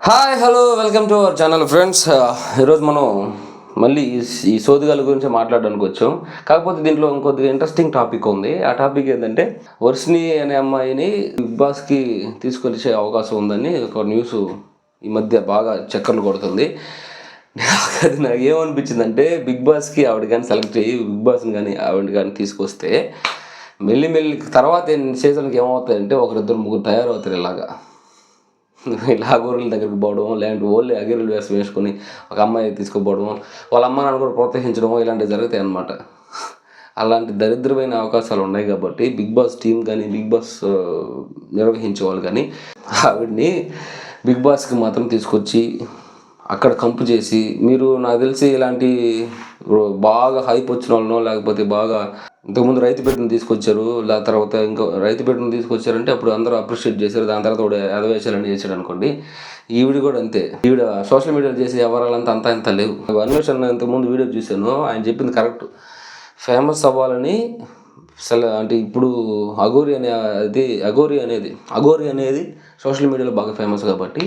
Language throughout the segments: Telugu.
Hi hello welcome to our channel friends. ఈరోజు మనం మళ్ళీ ఈ సోదిగాల గురించి మాట్లాడడానికి వచ్చాం. కాకపోతే దీంట్లో ఇంకొద్దిగా ఇంట్రెస్టింగ్ టాపిక్ ఉంది. ఆ టాపిక్ ఏంటంటే వర్షిని అనే అమ్మాయిని బిగ్ బాస్కి తీసుకొచ్చే అవకాశం ఉందని ఒక న్యూస్ ఈ మధ్య బాగా చక్కర్లు కొడుతుంది. అది నాకు ఏమనిపించిందంటే బిగ్ బాస్కి ఆవిడ కానీ సెలెక్ట్ అయ్యి బిగ్ బాస్ని కానీ ఆవిడ కానీ తీసుకొస్తే మెల్లి తర్వాత సీజన్కి ఏమవుతాయంటే ఒకరిద్దరు ముగ్గురు తయారవుతారు ఇలాగా. ఇలా అఘోరుల దగ్గరికి పోవడం, లేదంటే ఓన్లీ అఘోరుల వేషం వేసుకొని ఒక అమ్మాయి తీసుకుపోవడం, వాళ్ళ అమ్మ నాన్న కూడా ప్రోత్సహించడం ఇలాంటివి జరుగుతాయి అన్నమాట. అలాంటి దరిద్రమైన అవకాశాలు ఉన్నాయి కాబట్టి బిగ్ బాస్ టీం కానీ బిగ్ బాస్ నిర్వహించే వాళ్ళు కానీ ఆవిడ్ని బిగ్ బాస్కి మాత్రం తీసుకొచ్చి అక్కడ కంపు చేసి, మీరు నాకు తెలిసి ఇలాంటి బాగా హైప్ వచ్చిన వాళ్ళనో లేకపోతే బాగా ఇంతకుముందు రైతు బిడ్డను తీసుకొచ్చారు, తర్వాత ఇంకో రైతు బిడ్డను తీసుకొచ్చారంటే అప్పుడు అందరూ అప్రిషియేట్ చేశారు. దాని తర్వాత కూడా ఎదవేశాలని చేశాడు అనుకోండి. ఈవిడ కూడా అంతే. ఈవిడ సోషల్ మీడియాలో చేసే వ్యవహారాలంతా అంత లేవు. అన్వేషణ ఇంతకుముందు వీడియో చూశాను, ఆయన చెప్పింది కరెక్ట్. ఫేమస్ అవ్వాలని అంటే ఇప్పుడు అఘోరి అనేది సోషల్ మీడియాలో బాగా ఫేమస్ కాబట్టి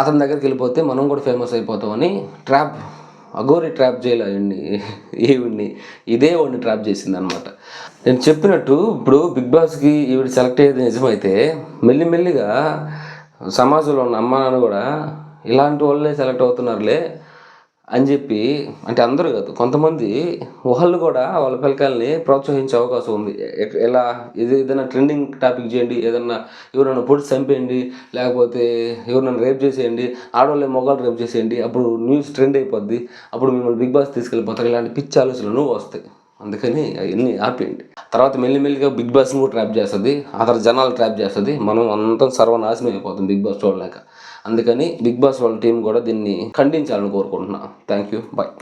అతని దగ్గరికి వెళ్ళిపోతే మనం కూడా ఫేమస్ అయిపోతామని అఘోరి ట్రాప్ చేయాలండి ఈవిడ్ని. ఇదే వాడిని ట్రాప్ చేసింది అనమాట. నేను చెప్పినట్టు ఇప్పుడు బిగ్ బాస్కి ఈవిడ సెలెక్ట్ అయ్యేది నిజమైతే మెల్లిగా సమాజంలో ఉన్న అమ్మ నాన్న కూడా ఇలాంటి వాళ్ళే సెలెక్ట్ అవుతున్నారులే అని చెప్పి, అంటే అందరూ కాదు, కొంతమంది వాళ్ళు కూడా వాళ్ళ పిల్లకాయల్ని ప్రోత్సహించే అవకాశం ఉంది. ఎలా ఏదైనా ట్రెండింగ్ టాపిక్ చేయండి, ఏదన్నా ఎవరైనా పొడి చంపేయండి, లేకపోతే ఎవరైనా రేప్ చేసేయండి, ఆడవాళ్ళే మొగాలు రేప్ చేసేయండి, అప్పుడు న్యూస్ ట్రెండ్ అయిపోద్ది, అప్పుడు మిమ్మల్ని బిగ్ బాస్ తీసుకెళ్ళిపోతారు. ఇలాంటి పిచ్చి ఆలోచనలు వస్తాయి. అందుకని అవన్నీ ఆపేయండి. తర్వాత మెల్లిగా బిగ్ బాస్ని కూడా ట్రాప్ చేస్తుంది, అతని జనాలు ట్రాప్ చేస్తుంది. మనం అంతా సర్వనాశనం అయిపోతుంది బిగ్ బాస్ చూడలేక. అందుకని బిగ్ బాస్ వాళ్ళ టీం కూడా దీన్ని ఖండించాలని కోరుకుంటున్నాను. Thank you, bye.